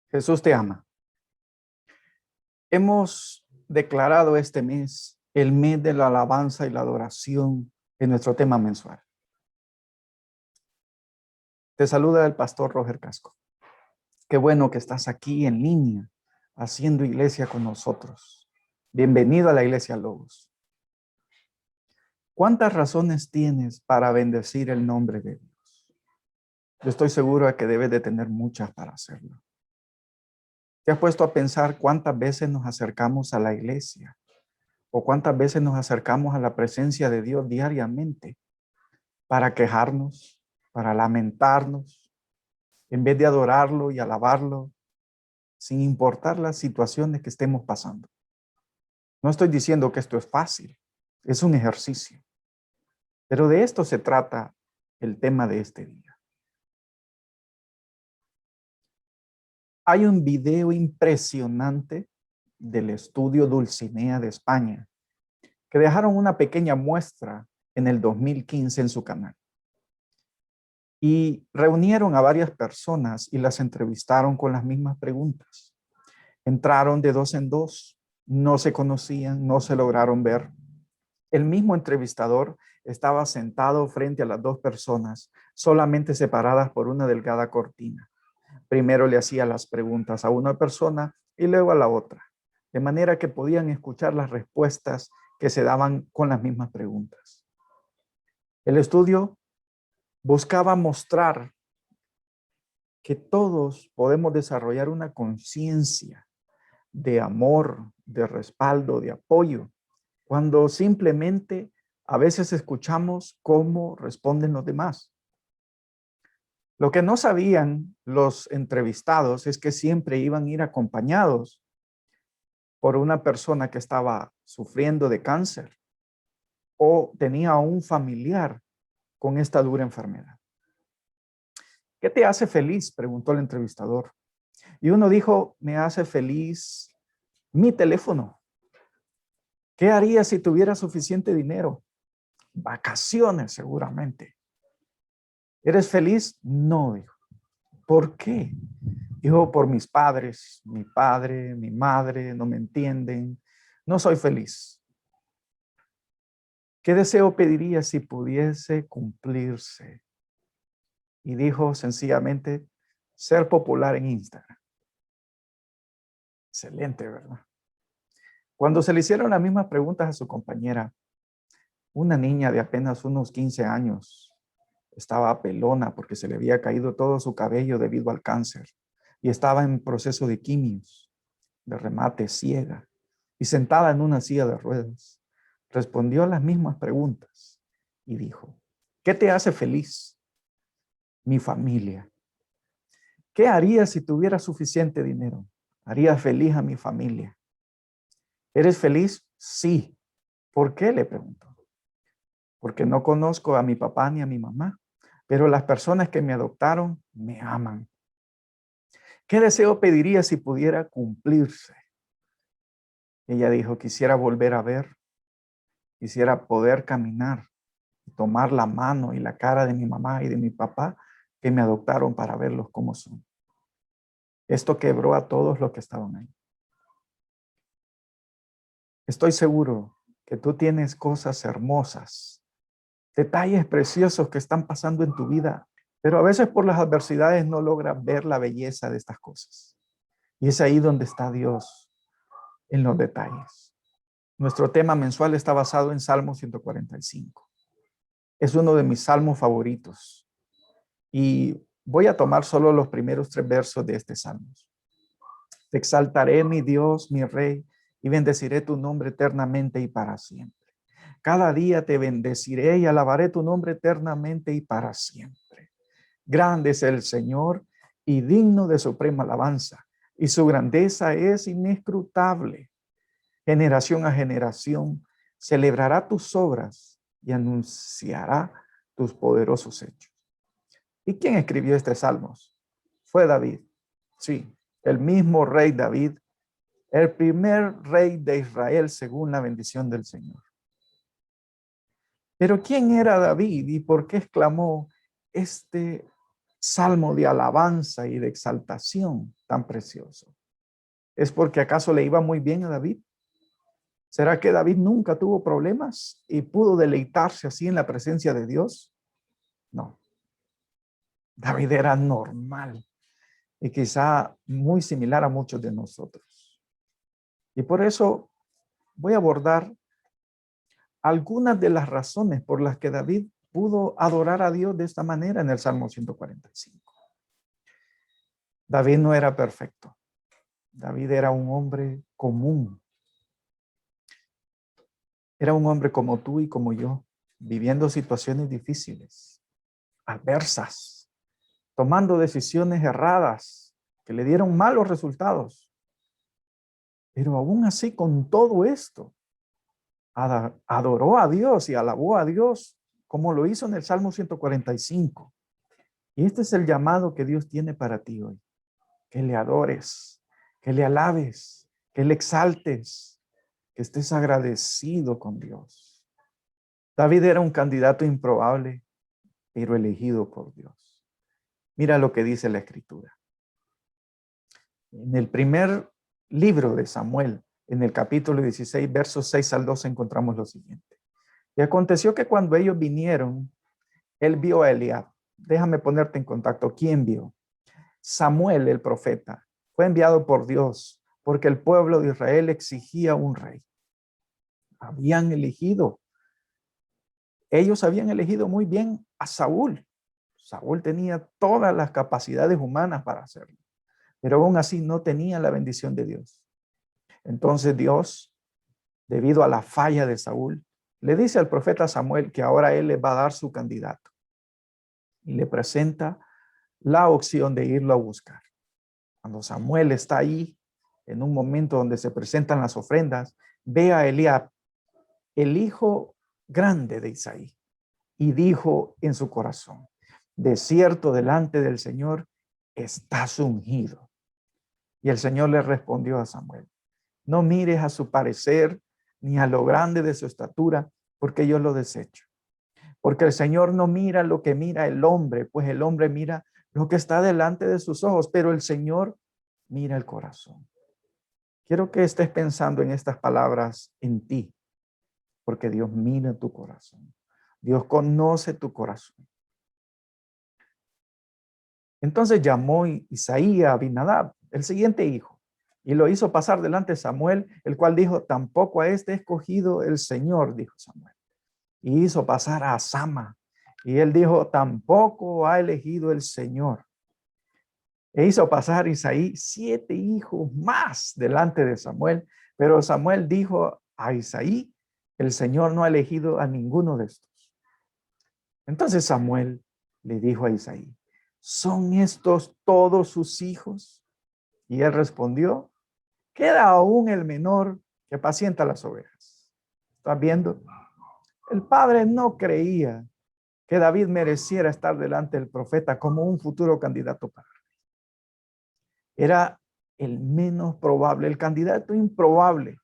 Jesús te ama. Hemos declarado este mes el mes de la alabanza y la adoración en nuestro tema mensual. Te saluda el pastor Roger Casco. Qué bueno que estás aquí en línea haciendo iglesia con nosotros. Bienvenido a la Iglesia Logos. ¿Cuántas razones tienes para bendecir el nombre de Dios? Yo estoy seguro de que debes de tener muchas para hacerlo. ¿Te has puesto a pensar cuántas veces nos acercamos a la iglesia o cuántas veces nos acercamos a la presencia de Dios diariamente para quejarnos, para lamentarnos, en vez de adorarlo y alabarlo, sin importar las situaciones que estemos pasando? No estoy diciendo que esto es fácil, es un ejercicio, pero de esto se trata el tema de este día. Hay un video impresionante del estudio Dulcinea de España que dejaron una pequeña muestra en el 2015 en su canal. Y reunieron a varias personas y las entrevistaron con las mismas preguntas. Entraron de dos en dos, no se conocían, no se lograron ver. El mismo entrevistador estaba sentado frente a las dos personas, solamente separadas por una delgada cortina. Primero le hacía las preguntas a una persona y luego a la otra, de manera que podían escuchar las respuestas que se daban con las mismas preguntas. El estudio buscaba mostrar que todos podemos desarrollar una conciencia de amor, de respaldo, de apoyo, cuando simplemente a veces escuchamos cómo responden los demás. Lo que no sabían los entrevistados es que siempre iban a ir acompañados por una persona que estaba sufriendo de cáncer o tenía a un familiar con esta dura enfermedad. ¿Qué te hace feliz?, preguntó el entrevistador. Y uno dijo, me hace feliz mi teléfono. ¿Qué haría si tuviera suficiente dinero? Vacaciones, seguramente. ¿Eres feliz? No, dijo. ¿Por qué? Dijo, por mis padres, mi padre, mi madre, no me entienden. No soy feliz. ¿Qué deseo pediría si pudiese cumplirse? Y dijo sencillamente, ser popular en Instagram. Excelente, ¿verdad? Cuando se le hicieron las mismas preguntas a su compañera, una niña de apenas unos 15 años estaba pelona porque se le había caído todo su cabello debido al cáncer y estaba en proceso de quimios, de remate, ciega y sentada en una silla de ruedas. Respondió las mismas preguntas y dijo, ¿qué te hace feliz? Mi familia. ¿Qué haría si tuviera suficiente dinero? Haría feliz a mi familia. ¿Eres feliz? Sí. ¿Por qué?, le preguntó. Porque no conozco a mi papá ni a mi mamá, pero las personas que me adoptaron me aman. ¿Qué deseo pediría si pudiera cumplirse? Ella dijo, quisiera volver a ver, quisiera poder caminar y tomar la mano y la cara de mi mamá y de mi papá que me adoptaron para verlos como son. Esto quebró a todos los que estaban ahí. Estoy seguro que tú tienes cosas hermosas, detalles preciosos que están pasando en tu vida, pero a veces por las adversidades no logras ver la belleza de estas cosas. Y es ahí donde está Dios, en los detalles. Nuestro tema mensual está basado en Salmo 145. Es uno de mis salmos favoritos. Y voy a tomar solo los primeros 3 versos de este salmo. Te exaltaré, mi Dios, mi Rey, y bendeciré tu nombre eternamente y para siempre. Cada día te bendeciré y alabaré tu nombre eternamente y para siempre. Grande es el Señor y digno de suprema alabanza, y su grandeza es inescrutable. Generación a generación celebrará tus obras y anunciará tus poderosos hechos. ¿Y quién escribió este salmo? Fue David. Sí, el mismo rey David, el primer rey de Israel según la bendición del Señor. Pero ¿quién era David y por qué exclamó este salmo de alabanza y de exaltación tan precioso? ¿Es porque acaso le iba muy bien a David? ¿Será que David nunca tuvo problemas y pudo deleitarse así en la presencia de Dios? No. David era normal y quizá muy similar a muchos de nosotros. Y por eso voy a abordar algunas de las razones por las que David pudo adorar a Dios de esta manera en el Salmo 145. David no era perfecto. David era un hombre común. Era un hombre como tú y como yo, viviendo situaciones difíciles, adversas, tomando decisiones erradas que le dieron malos resultados. Pero aún así, con todo esto, adoró a Dios y alabó a Dios como lo hizo en el Salmo 145. Y este es el llamado que Dios tiene para ti hoy. Que le adores, que le alabes, que le exaltes, que estés agradecido con Dios. David era un candidato improbable, pero elegido por Dios. Mira lo que dice la Escritura. En el primer libro de Samuel, en el capítulo 16, versos 6 al 12, encontramos lo siguiente. Y aconteció que cuando ellos vinieron, él vio a Eliab. Déjame ponerte en contacto. ¿Quién vio? Samuel, el profeta, fue enviado por Dios porque el pueblo de Israel exigía un rey. Ellos habían elegido muy bien a Saúl. Saúl tenía todas las capacidades humanas para hacerlo, pero aún así no tenía la bendición de Dios. Entonces Dios, debido a la falla de Saúl, le dice al profeta Samuel que ahora él le va a dar su candidato y le presenta la opción de irlo a buscar. Cuando Samuel está ahí, en un momento donde se presentan las ofrendas, ve a Eliab, el hijo grande de Isaí, y dijo en su corazón: de cierto, delante del Señor estás ungido. Y el Señor le respondió a Samuel: no mires a su parecer ni a lo grande de su estatura, porque yo lo desecho. Porque el Señor no mira lo que mira el hombre, pues el hombre mira lo que está delante de sus ojos, pero el Señor mira el corazón. Quiero que estés pensando en estas palabras en ti, porque Dios mira tu corazón. Dios conoce tu corazón. Entonces llamó Isaí a Abinadab, el siguiente hijo, y lo hizo pasar delante de Samuel, el cual dijo: tampoco a este escogido el Señor, dijo Samuel. Y hizo pasar a Sama, y él dijo: tampoco ha elegido el Señor. E hizo pasar Isaí 7 hijos más delante de Samuel, pero Samuel dijo a Isaí: el Señor no ha elegido a ninguno de estos. Entonces Samuel le dijo a Isaí: ¿son estos todos sus hijos? Y él respondió: queda aún el menor que apacienta las ovejas. ¿Estás viendo? El padre no creía que David mereciera estar delante del profeta como un futuro candidato para rey. Era el menos probable, el candidato improbable,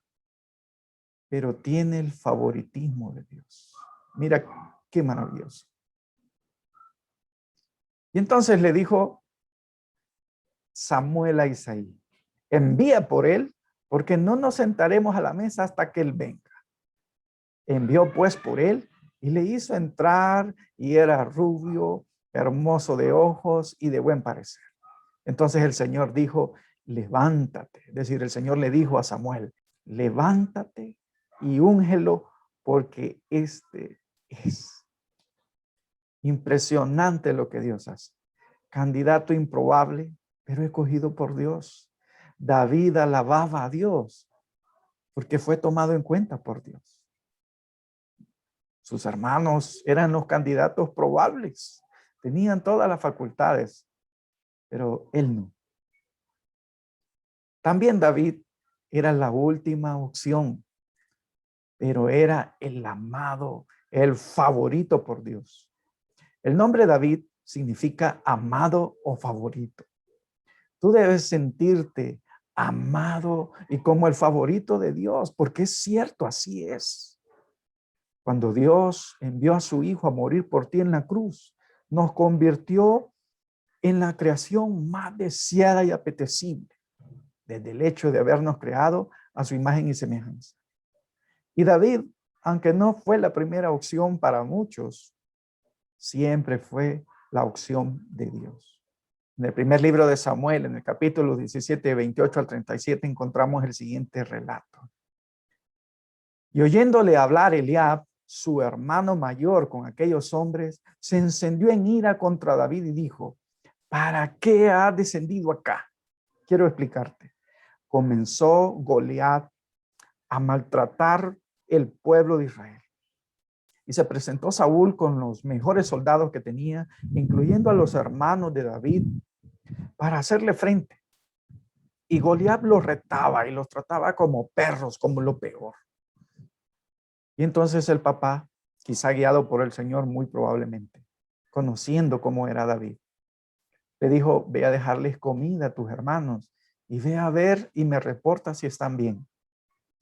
pero tiene el favoritismo de Dios. Mira qué maravilloso. Y entonces le dijo Samuel a Isaí: envía por él, porque no nos sentaremos a la mesa hasta que él venga. Envió pues por él y le hizo entrar, y era rubio, hermoso de ojos y de buen parecer. Entonces el Señor dijo: levántate. Es decir, el Señor le dijo a Samuel: levántate y úngelo, porque este es. Impresionante lo que Dios hace. Candidato improbable, pero escogido por Dios. David alababa a Dios porque fue tomado en cuenta por Dios. Sus hermanos eran los candidatos probables. Tenían todas las facultades, pero él no. También David era la última opción, pero era el amado, el favorito por Dios. El nombre David significa amado o favorito. Tú debes sentirte amado y como el favorito de Dios, porque es cierto, así es. Cuando Dios envió a su Hijo a morir por ti en la cruz, nos convirtió en la creación más deseada y apetecible, desde el hecho de habernos creado a su imagen y semejanza. Y David, aunque no fue la primera opción para muchos, siempre fue la opción de Dios. En el primer libro de Samuel, en el capítulo 17, 28 al 37, encontramos el siguiente relato. Y oyéndole hablar Eliab, su hermano mayor, con aquellos hombres, se encendió en ira contra David y dijo: ¿para qué ha descendido acá? Quiero explicarte. Comenzó Goliat a maltratar el pueblo de Israel. Y se presentó Saúl con los mejores soldados que tenía, incluyendo a los hermanos de David, para hacerle frente. Y Goliat los retaba y los trataba como perros, como lo peor. Y entonces el papá, quizá guiado por el Señor muy probablemente, conociendo cómo era David, le dijo: ve a dejarles comida a tus hermanos y ve a ver y me reporta si están bien.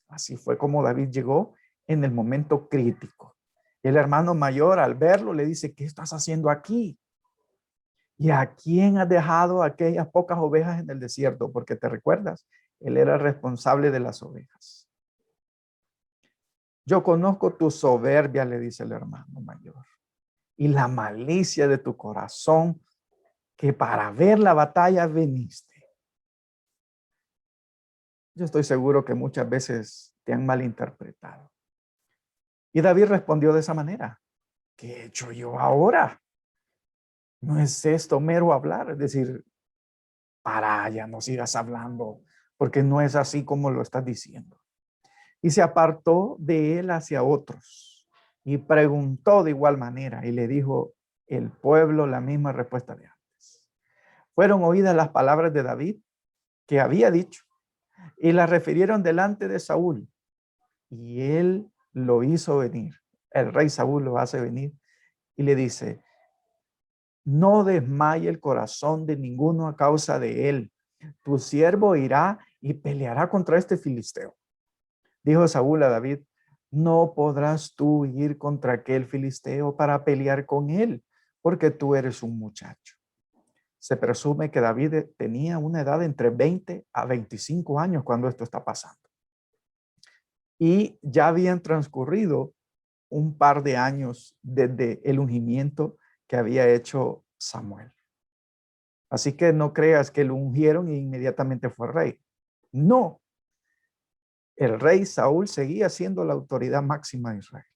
Así fue como David llegó en el momento crítico. El hermano mayor, al verlo, le dice: ¿qué estás haciendo aquí? ¿Y a quién has dejado aquellas pocas ovejas en el desierto? Porque te recuerdas, él era responsable de las ovejas. Yo conozco tu soberbia, le dice el hermano mayor, y la malicia de tu corazón, que para ver la batalla viniste. Yo estoy seguro que muchas veces te han malinterpretado. Y David respondió de esa manera: ¿qué he hecho yo ahora? No es esto mero hablar, es decir, para allá, no sigas hablando, porque no es así como lo estás diciendo. Y se apartó de él hacia otros y preguntó de igual manera, y le dijo el pueblo la misma respuesta de antes. Fueron oídas las palabras de David que había dicho y las refirieron delante de Saúl, y él lo hizo venir. El rey Saúl lo hace venir y le dice: no desmaye el corazón de ninguno a causa de él. Tu siervo irá y peleará contra este filisteo. Dijo Saúl a David: no podrás tú ir contra aquel filisteo para pelear con él, porque tú eres un muchacho. Se presume que David tenía una edad entre 20 a 25 años cuando esto está pasando. Y ya habían transcurrido un par de años desde el ungimiento que había hecho Samuel. Así que no creas que lo ungieron e inmediatamente fue rey. No. El rey Saúl seguía siendo la autoridad máxima de Israel.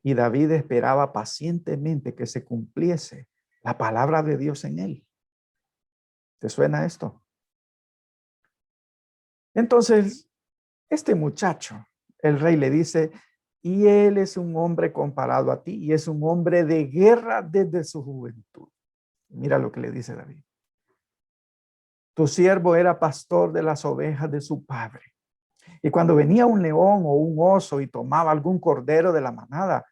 Y David esperaba pacientemente que se cumpliese la palabra de Dios en él. ¿Te suena esto? Entonces, este muchacho, el rey le dice: y él es un hombre comparado a ti, y es un hombre de guerra desde su juventud. Mira lo que le dice David: tu siervo era pastor de las ovejas de su padre. Y cuando venía un león o un oso y tomaba algún cordero de la manada,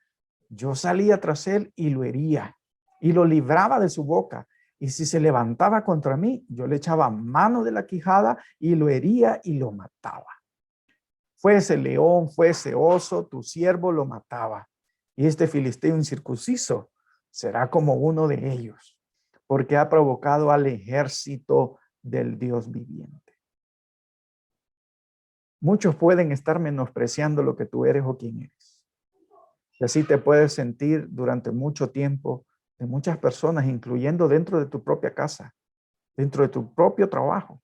yo salía tras él y lo hería y lo libraba de su boca. Y si se levantaba contra mí, yo le echaba mano de la quijada y lo hería y lo mataba. Fuese león, fuese oso, tu siervo lo mataba. Y este filisteo incircunciso será como uno de ellos, porque ha provocado al ejército del Dios viviente. Muchos pueden estar menospreciando lo que tú eres o quién eres. Y así te puedes sentir durante mucho tiempo de muchas personas, incluyendo dentro de tu propia casa, dentro de tu propio trabajo.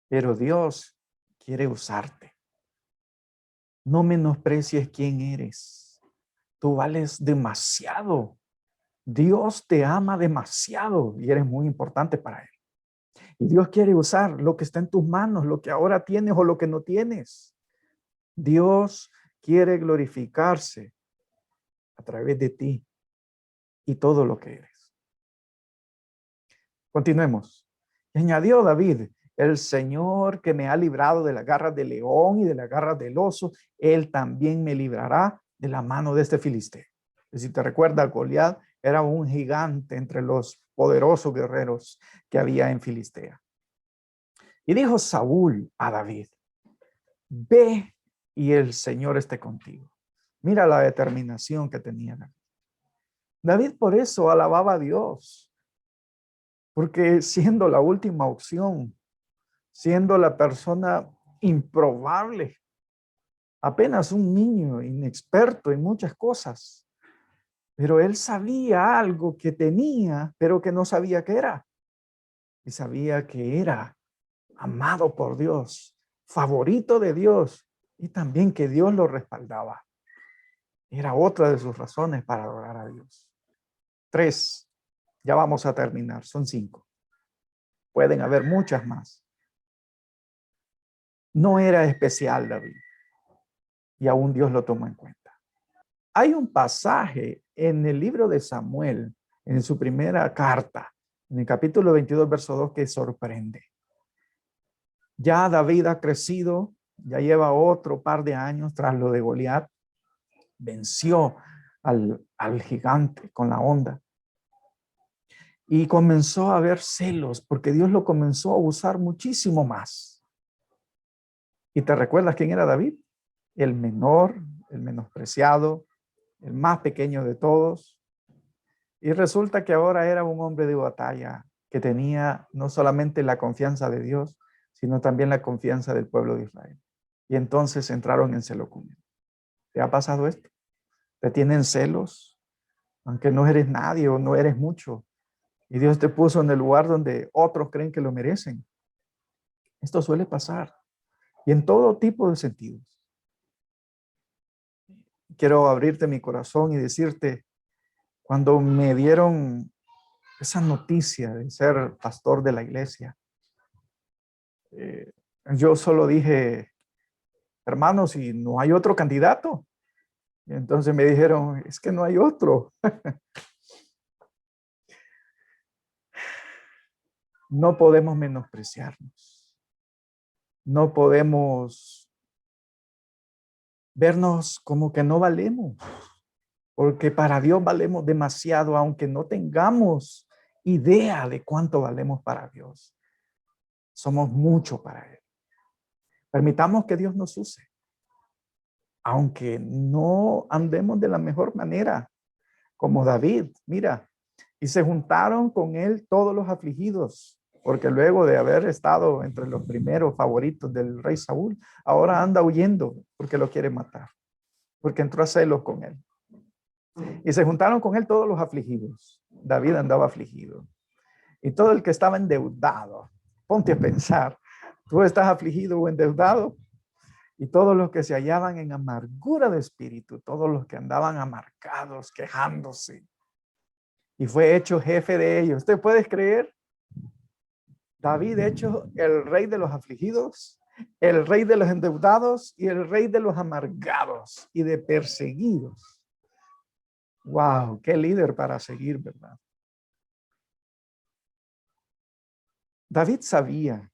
Pero Dios quiere usarte. No menosprecies quién eres. Tú vales demasiado. Dios te ama demasiado y eres muy importante para Él. Y Dios quiere usar lo que está en tus manos, lo que ahora tienes o lo que no tienes. Dios quiere glorificarse a través de ti y todo lo que eres. Continuemos. Y añadió David: el Señor que me ha librado de las garras del león y de las garras del oso, Él también me librará de la mano de este filisteo. Si te recuerdas, Goliat era un gigante entre los poderosos guerreros que había en Filistea. Y dijo Saúl a David: ve y el Señor esté contigo. Mira la determinación que tenía David. David por eso alababa a Dios. porque siendo la última opción, siendo la persona improbable, apenas un niño inexperto en muchas cosas, pero él sabía algo que tenía, pero que no sabía qué era. Y sabía que era amado por Dios, favorito de Dios, y también que Dios lo respaldaba. Era otra de sus razones para adorar a Dios. 3, ya vamos a terminar, son 5. Pueden haber muchas más. No era especial David, y aún Dios lo tomó en cuenta. Hay un pasaje en el libro de Samuel, en su primera carta, en el capítulo 22, verso 2, que sorprende. Ya David ha crecido, ya lleva otro par de años tras lo de Goliat. Venció al gigante con la onda. Y comenzó a haber celos, porque Dios lo comenzó a usar muchísimo más. ¿Y te recuerdas quién era David? El menor, el menospreciado, el más pequeño de todos. Y resulta que ahora era un hombre de batalla que tenía no solamente la confianza de Dios, sino también la confianza del pueblo de Israel. Y entonces entraron en celo con él. ¿Te ha pasado esto? ¿Te tienen celos? Aunque no eres nadie o no eres mucho. Y Dios te puso en el lugar donde otros creen que lo merecen. Esto suele pasar. Y en todo tipo de sentidos. Quiero abrirte mi corazón y decirte, cuando me dieron esa noticia de ser pastor de la iglesia, yo solo dije, hermanos, si no hay otro candidato. Y entonces me dijeron, es que no hay otro. No podemos menospreciarnos. No podemos vernos como que no valemos. Porque para Dios valemos demasiado, aunque no tengamos idea de cuánto valemos para Dios. Somos mucho para Él. Permitamos que Dios nos use. Aunque no andemos de la mejor manera, como David, mira, y se juntaron con él todos los afligidos, porque luego de haber estado entre los primeros favoritos del rey Saúl, ahora anda huyendo porque lo quiere matar, porque entró a celos con él. Y se juntaron con él todos los afligidos. David andaba afligido. Y todo el que estaba endeudado, ponte a pensar, tú estás afligido o endeudado, y todos los que se hallaban en amargura de espíritu, todos los que andaban amargados, quejándose, y fue hecho jefe de ellos. ¿Usted puede creer? David hecho el rey de los afligidos, el rey de los endeudados y el rey de los amargados y de perseguidos. Wow, qué líder para seguir, ¿verdad? David sabía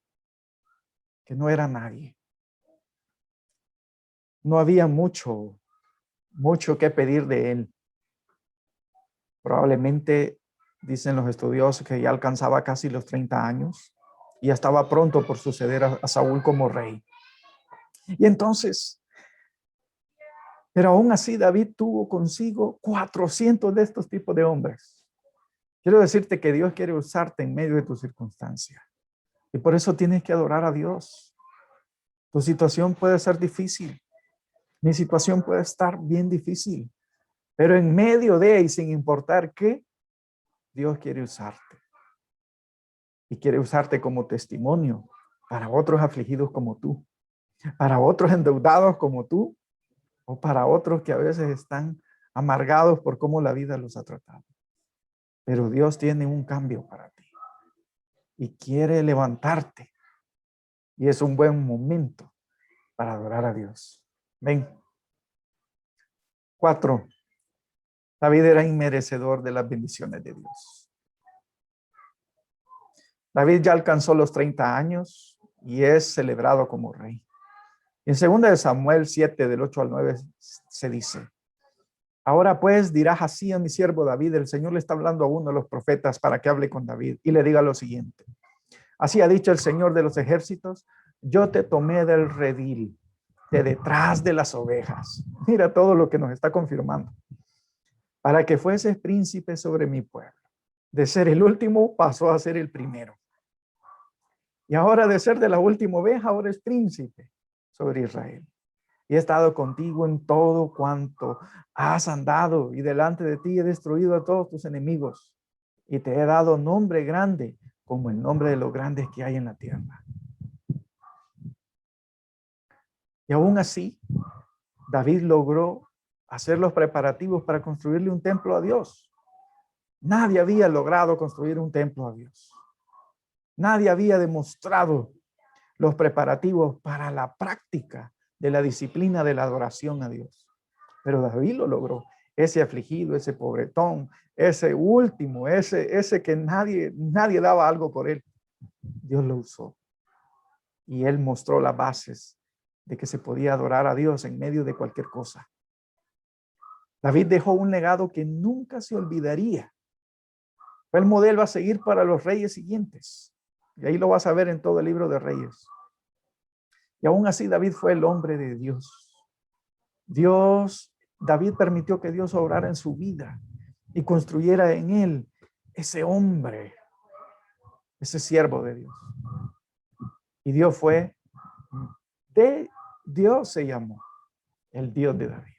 que no era nadie. No había mucho que pedir de él. Probablemente, dicen los estudiosos, que ya alcanzaba casi los 30 años y ya estaba pronto por suceder a Saúl como rey. Y entonces, pero aún así David tuvo consigo 400 de estos tipos de hombres. Quiero decirte que Dios quiere usarte en medio de tu circunstancia. Y por eso tienes que adorar a Dios. Tu situación puede ser difícil. Mi situación puede estar bien difícil. Pero en medio de y sin importar qué, Dios quiere usarte. Y quiere usarte como testimonio para otros afligidos como tú, para otros endeudados como tú, o para otros que a veces están amargados por cómo la vida los ha tratado. Pero Dios tiene un cambio para ti y quiere levantarte. Y es un buen momento para adorar a Dios. Ven. 4. David era inmerecedor de las bendiciones de Dios. David ya alcanzó los 30 años y es celebrado como rey. En 2 de Samuel 7, del 8 al 9, se dice: ahora pues dirás así a mi siervo David, el Señor le está hablando a uno de los profetas para que hable con David y le diga lo siguiente: así ha dicho el Señor de los ejércitos, yo te tomé del redil, de detrás de las ovejas. Mira todo lo que nos está confirmando. Para que fueses príncipe sobre mi pueblo. De ser el último pasó a ser el primero. Y ahora de ser de la última oveja, ahora es príncipe sobre Israel. Y he estado contigo en todo cuanto has andado, y delante de ti he destruido a todos tus enemigos. Y te he dado nombre grande, como el nombre de los grandes que hay en la tierra. Y aún así, David logró hacer los preparativos para construirle un templo a Dios. Nadie había logrado construir un templo a Dios. Nadie había demostrado los preparativos para la práctica de la disciplina de la adoración a Dios. Pero David lo logró. Ese afligido, ese pobretón, ese último, ese que nadie daba algo por él. Dios lo usó. Y él mostró las bases de que se podía adorar a Dios en medio de cualquier cosa. David dejó un legado que nunca se olvidaría. Fue el modelo a seguir para los reyes siguientes. Y ahí lo vas a ver en todo el libro de Reyes. Y aún así David fue el hombre de Dios. David permitió que Dios obrara en su vida y construyera en él ese hombre, ese siervo de Dios. Y Dios se llamó el Dios de David.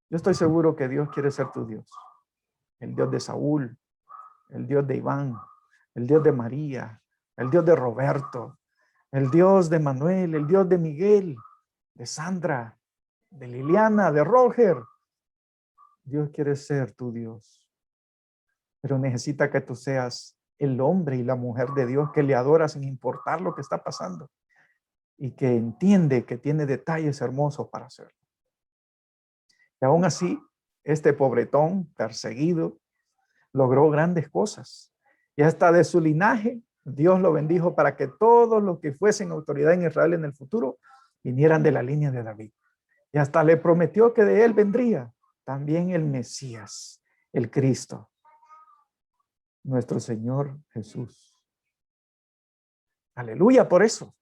Yo estoy seguro que Dios quiere ser tu Dios. El Dios de Saúl, el Dios de Iván, el Dios de María, el Dios de Roberto, el Dios de Manuel, el Dios de Miguel, de Sandra, de Liliana, de Roger. Dios quiere ser tu Dios, pero necesita que tú seas el hombre y la mujer de Dios que le adora sin importar lo que está pasando y que entiende que tiene detalles hermosos para hacerlo. Y aún así, este pobretón perseguido logró grandes cosas. Y hasta de su linaje, Dios lo bendijo para que todos los que fuesen autoridad en Israel en el futuro vinieran de la línea de David. Y hasta le prometió que de él vendría también el Mesías, el Cristo, nuestro Señor Jesús. Aleluya por eso.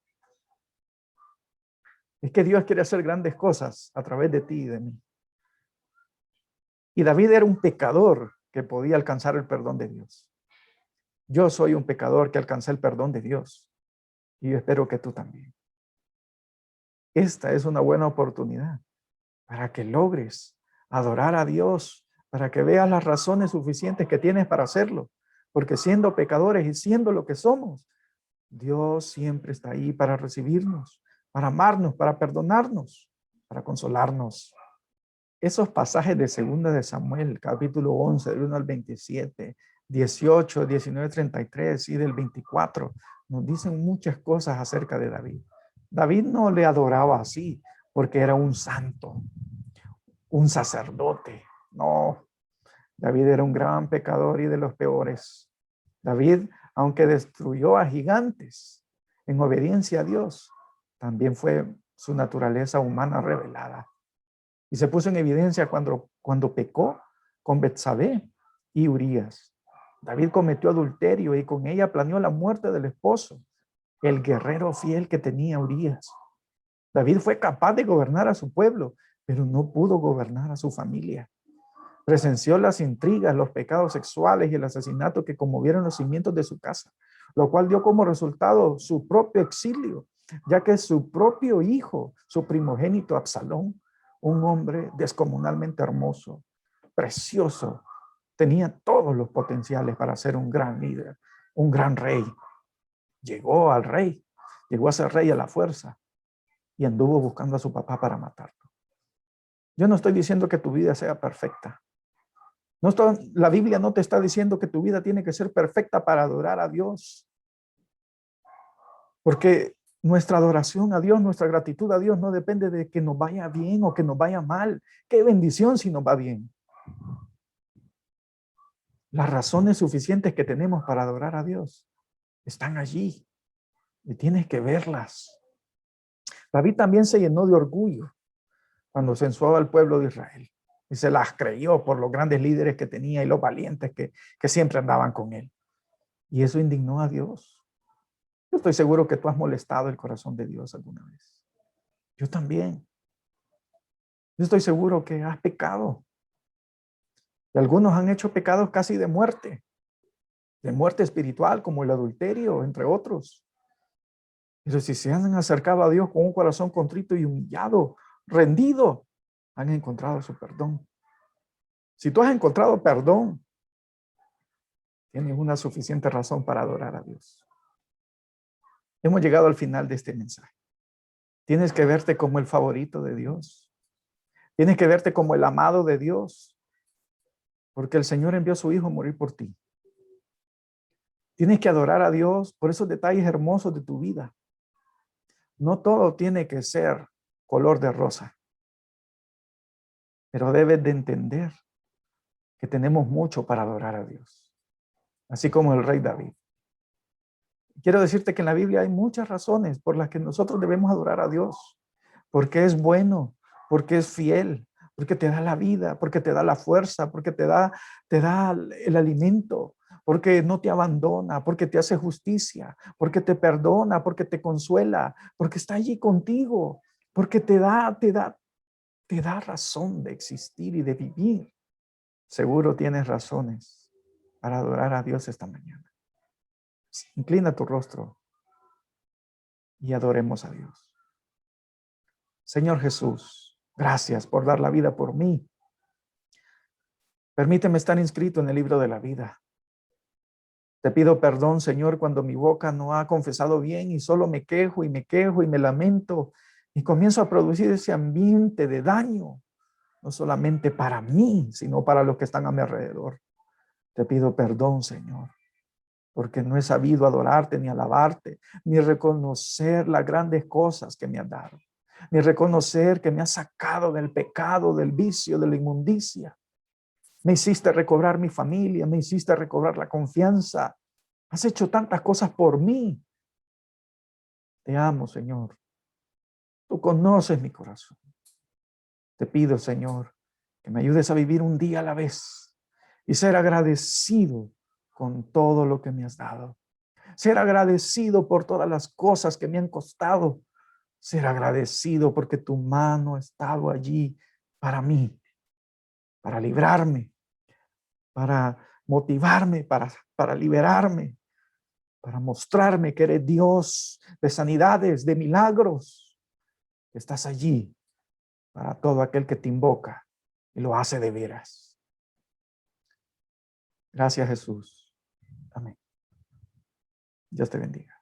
Es que Dios quiere hacer grandes cosas a través de ti y de mí. Y David era un pecador que podía alcanzar el perdón de Dios. Yo soy un pecador que alcancé el perdón de Dios. Y yo espero que tú también. Esta es una buena oportunidad para que logres adorar a Dios, para que veas las razones suficientes que tienes para hacerlo. Porque siendo pecadores y siendo lo que somos, Dios siempre está ahí para recibirnos, para amarnos, para perdonarnos, para consolarnos. Esos pasajes de 2 de Samuel, capítulo 11, del 1 al 27, 18, 19, 33 y del 24, nos dicen muchas cosas acerca de David. David no le adoraba así porque era un santo, un sacerdote. No, David era un gran pecador y de los peores. David, aunque destruyó a gigantes en obediencia a Dios, también fue su naturaleza humana revelada. Y se puso en evidencia cuando pecó con Betsabé y Urías. David cometió adulterio y con ella planeó la muerte del esposo, el guerrero fiel que tenía Urías. David fue capaz de gobernar a su pueblo, pero no pudo gobernar a su familia. Presenció las intrigas, los pecados sexuales y el asesinato que conmovieron los cimientos de su casa, lo cual dio como resultado su propio exilio, ya que su propio hijo, su primogénito Absalón, un hombre descomunalmente hermoso, precioso, tenía todos los potenciales para ser un gran líder, un gran rey. Llegó a ser rey a la fuerza y anduvo buscando a su papá para matarlo. Yo no estoy diciendo que tu vida sea perfecta. La Biblia no te está diciendo que tu vida tiene que ser perfecta para adorar a Dios. Porque nuestra adoración a Dios, nuestra gratitud a Dios no depende de que nos vaya bien o que nos vaya mal. Qué bendición si nos va bien. Las razones suficientes que tenemos para adorar a Dios están allí y tienes que verlas. David también se llenó de orgullo cuando censuraba al pueblo de Israel y se las creyó por los grandes líderes que tenía y los valientes que siempre andaban con él. Y eso indignó a Dios. Yo estoy seguro que tú has molestado el corazón de Dios alguna vez. Yo también. Yo estoy seguro que has pecado. Y algunos han hecho pecados casi de muerte. de muerte espiritual como el adulterio, entre otros. Pero si se han acercado a Dios con un corazón contrito y humillado, rendido, han encontrado su perdón. Si tú has encontrado perdón, tienes una suficiente razón para adorar a Dios. Hemos llegado al final de este mensaje. Tienes que verte como el favorito de Dios. Tienes que verte como el amado de Dios, porque el Señor envió a su Hijo a morir por ti. Tienes que adorar a Dios por esos detalles hermosos de tu vida. No todo tiene que ser color de rosa, pero debes de entender que tenemos mucho para adorar a Dios, así como el rey David. Quiero decirte que en la Biblia hay muchas razones por las que nosotros debemos adorar a Dios, porque es bueno, porque es fiel, porque te da la vida, porque te da la fuerza, porque te da el alimento, porque no te abandona, porque te hace justicia, porque te perdona, porque te consuela, porque está allí contigo, porque te da razón de existir y de vivir. Seguro tienes razones para adorar a Dios esta mañana. Inclina tu rostro y adoremos a Dios. Señor Jesús, gracias por dar la vida por mí. Permíteme estar inscrito en el libro de la vida. Te pido perdón, Señor, cuando mi boca no ha confesado bien y solo me quejo y me lamento y comienzo a producir ese ambiente de daño, no solamente para mí, sino para los que están a mi alrededor. Te pido perdón, Señor, porque no he sabido adorarte ni alabarte, ni reconocer las grandes cosas que me has dado, ni reconocer que me has sacado del pecado, del vicio, de la inmundicia. Me hiciste recobrar mi familia, me hiciste recobrar la confianza. Has hecho tantas cosas por mí. Te amo, Señor. Tú conoces mi corazón. Te pido, Señor, que me ayudes a vivir un día a la vez y ser agradecido con todo lo que me has dado. Ser agradecido por todas las cosas que me han costado. Ser agradecido porque tu mano ha estado allí para mí, para librarme, para motivarme, para liberarme, para mostrarme que eres Dios de sanidades, de milagros. Estás allí para todo aquel que te invoca y lo hace de veras. Gracias, Jesús. Amén. Dios te bendiga.